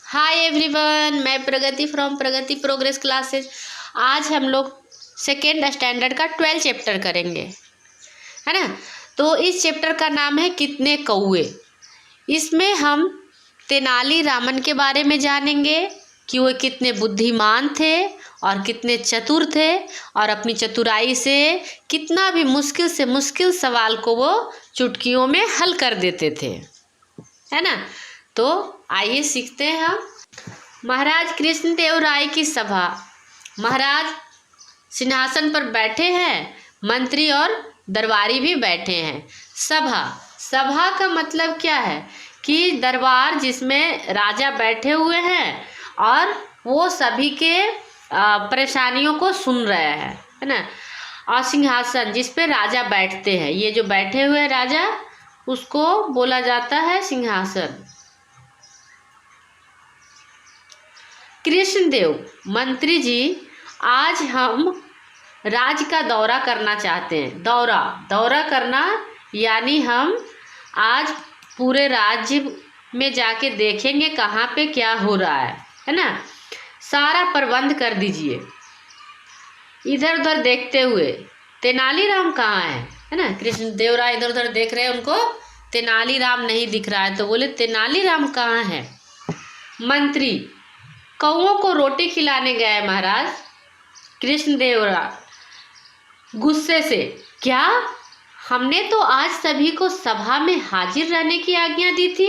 Hi everyone, मैं प्रगति from Pragati progress classes. आज हम लोग सेकेंड स्टैंडर्ड का 12 चैप्टर करेंगे, है ना। तो इस चैप्टर का नाम है कितने कौवे। इसमें हम तेनाली रामन के बारे में जानेंगे कि वो कितने बुद्धिमान थे और कितने चतुर थे और अपनी चतुराई से कितना भी मुश्किल से मुश्किल सवाल को वो चुटकियों में हल कर देते थे, है ना। तो आइए सीखते हैं हम। महाराज कृष्णदेव राय की सभा। महाराज सिंहासन पर बैठे हैं, मंत्री और दरबारी भी बैठे हैं। सभा, सभा का मतलब क्या है कि दरबार जिसमें राजा बैठे हुए हैं और वो सभी के परेशानियों को सुन रहे हैं, है ना। और सिंहासन जिस पे राजा बैठते हैं, ये जो बैठे हुए राजा, उसको बोला जाता है सिंहासन। कृष्णदेव, मंत्री जी, आज हम राज्य का दौरा करना चाहते हैं। दौरा करना यानी हम आज पूरे राज्य में जाके देखेंगे कहाँ पे क्या हो रहा है ना। सारा प्रबंध कर दीजिए। इधर उधर देखते हुए, तेनालीराम कहाँ है ना। कृष्णदेव राय इधर उधर देख रहे हैं, उनको तेनालीराम नहीं दिख रहा है, तो बोले तेनालीराम कहाँ है। मंत्री, कौओं को रोटी खिलाने गए महाराज। कृष्णदेव राय गुस्से से, क्या हमने तो आज सभी को सभा में हाजिर रहने की आज्ञा दी थी।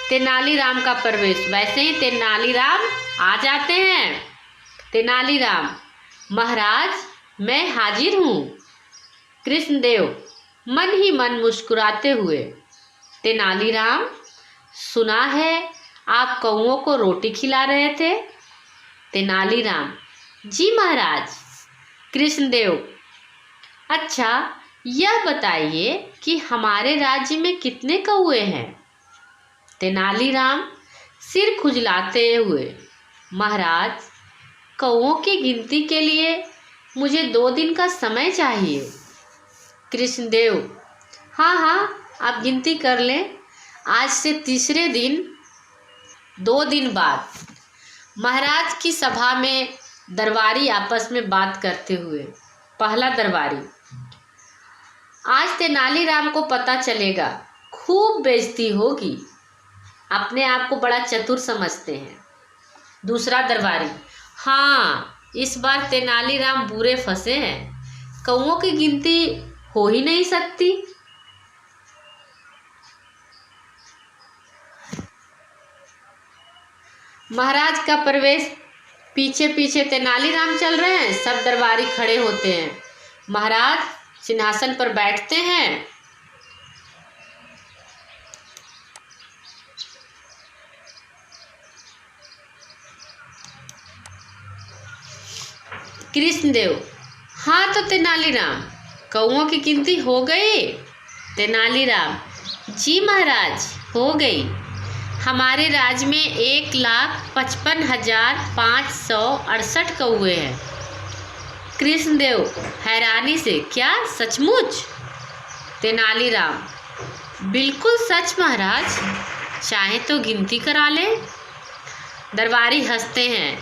तेनालीराम का प्रवेश। वैसे ही तेनालीराम आ जाते हैं। तेनालीराम, महाराज मैं हाजिर हूँ। कृष्णदेव मन ही मन मुस्कुराते हुए, तेनालीराम सुना है आप कौओं को रोटी खिला रहे थे। तेनालीराम, जी महाराज। कृष्णदेव, अच्छा यह बताइए कि हमारे राज्य में कितने कौए हैं। तेनालीराम सिर खुजलाते हुए, महाराज कौओं की गिनती के लिए मुझे 2 दिन का समय चाहिए। कृष्णदेव, हाँ आप गिनती कर लें। आज से तीसरे दिन 2 दिन बाद। महाराज की सभा में दरबारी आपस में बात करते हुए, पहला दरबारी, आज तेनालीराम को पता चलेगा, खूब बेइज्जती होगी, अपने आप को बड़ा चतुर समझते हैं। दूसरा दरबारी, हाँ इस बार तेनालीराम बुरे फंसे हैं, कौओं की गिनती हो ही नहीं सकती। महाराज का प्रवेश। पीछे पीछे तेनालीराम चल रहे हैं, सब दरबारी खड़े होते हैं। महाराज सिंहासन पर बैठते हैं। कृष्णदेव, हाँ तो तेनालीराम कौओं की गिनती हो गई। तेनालीराम, जी महाराज हो गई। हमारे राज्य में 1,55,568 कौवे हैं। कृष्णदेव हैरानी से, क्या सचमुच। तेनालीराम, बिल्कुल सच महाराज, चाहे तो गिनती करा लें। दरबारी हंसते हैं।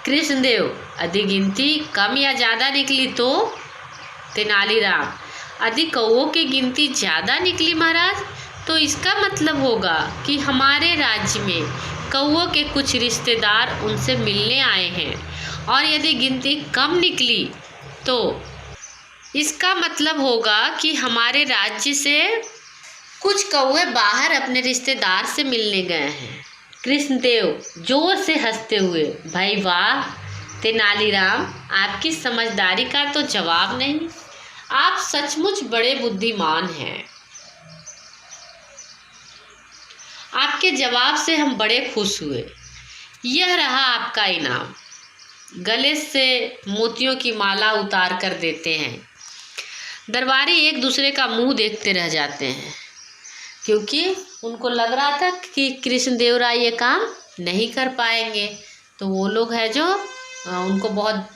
कृष्णदेव, यदि गिनती कम या ज़्यादा निकली तो। तेनालीराम, यदि कौओं की गिनती ज़्यादा निकली महाराज, तो इसका मतलब होगा कि हमारे राज्य में कौओं के कुछ रिश्तेदार उनसे मिलने आए हैं, और यदि गिनती कम निकली तो इसका मतलब होगा कि हमारे राज्य से कुछ कौवे बाहर अपने रिश्तेदार से मिलने गए हैं। कृष्णदेव जोर से हंसते हुए, भाई वाह तेनालीराम, आपकी समझदारी का तो जवाब नहीं, आप सचमुच बड़े बुद्धिमान हैं। आपके जवाब से हम बड़े खुश हुए। यह रहा आपका इनाम। गले से मोतियों की माला उतार कर देते हैं। दरबारी एक दूसरे का मुंह देखते रह जाते हैं, क्योंकि उनको लग रहा था कि कृष्णदेव राय ये काम नहीं कर पाएंगे। तो वो लोग हैं जो उनको बहुत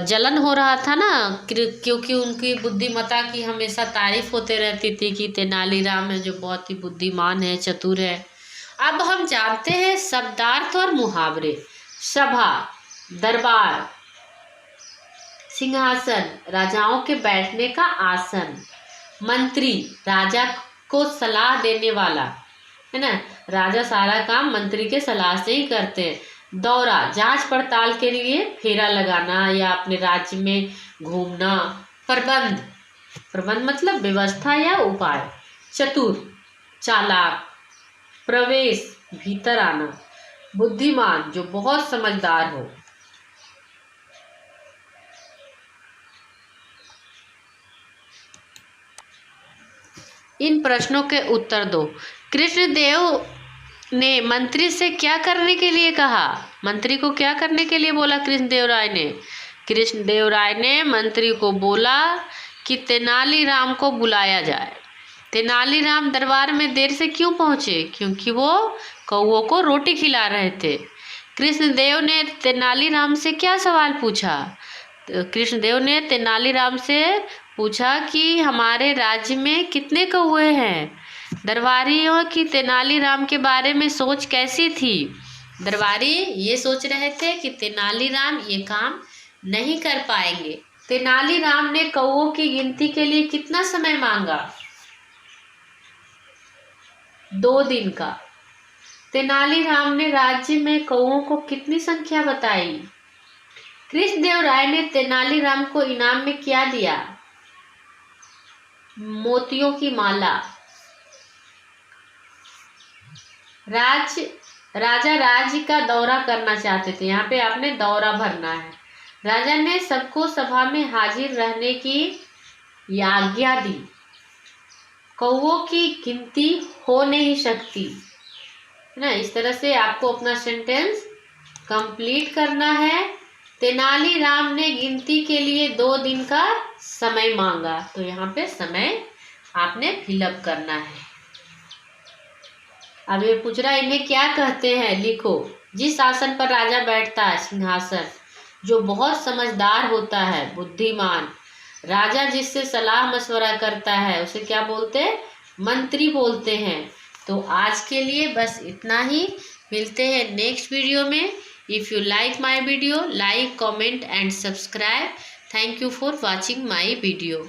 जलन हो रहा था ना, क्योंकि उनकी बुद्धिमत्ता की हमेशा तारीफ होते रहती थी कि तेनालीराम है जो बहुत ही बुद्धिमान है, चतुर है। अब हम जानते हैं शब्दार्थ और मुहावरे। सभा, दरबार, सिंहासन, राजाओं के बैठने का आसन। मंत्री, राजा को सलाह देने वाला, है ना, राजा सारा काम मंत्री के सलाह से ही करते हैं। दौरा, जांच पड़ताल के लिए फेरा लगाना या अपने राज्य में घूमना। प्रबंध, प्रबंध मतलब व्यवस्था या उपाय। चतुर, चालाक। प्रवेश, भीतर आना। बुद्धिमान, जो बहुत समझदार हो। इन प्रश्नों के उत्तर दो। कृष्णदेव ने मंत्री से क्या करने के लिए कहा? मंत्री को क्या करने के लिए बोला कृष्णदेव राय ने? कृष्णदेव राय ने मंत्री को बोला कि तेनालीराम को बुलाया जाए। तेनालीराम दरबार में देर से क्यों पहुंचे? क्योंकि वो कौओं को रोटी खिला रहे थे। कृष्णदेव ने तेनालीराम से क्या सवाल पूछा? कृष्णदेव ने तेनालीराम से पूछा कि हमारे राज्य में कितने कौए हैं। दरबारियों की तेनालीराम के बारे में सोच कैसी थी? दरबारी ये सोच रहे थे कि तेनालीराम ये काम नहीं कर पाएंगे। तेनालीराम ने कौओं की गिनती के लिए कितना समय मांगा? 2 दिन का। तेनालीराम ने राज्य में कौओं को कितनी संख्या बताई? कृष्णदेव राय ने तेनालीराम को इनाम में क्या दिया? मोतियों की माला। राजा राज्य का दौरा करना चाहते थे। यहाँ पे आपने दौरा भरना है। राजा ने सबको सभा में हाजिर रहने की आज्ञा दी। कौओं की गिनती हो नहीं सकती, है ना। इस तरह से आपको अपना सेंटेंस कंप्लीट करना है। तेनालीराम ने गिनती के लिए 2 दिन का समय मांगा, तो यहाँ पे समय आपने फिलअप करना है। अब ये पूछ रहा है इन्हें क्या कहते हैं, लिखो। जिस आसन पर राजा बैठता है, सिंहासन। जो बहुत समझदार होता है, बुद्धिमान। राजा जिससे सलाह मशवरा करता है उसे क्या बोलते हैं? मंत्री बोलते हैं। तो आज के लिए बस इतना ही। मिलते हैं नेक्स्ट वीडियो में। If you like my video, like, comment and subscribe. Thank you for watching my video.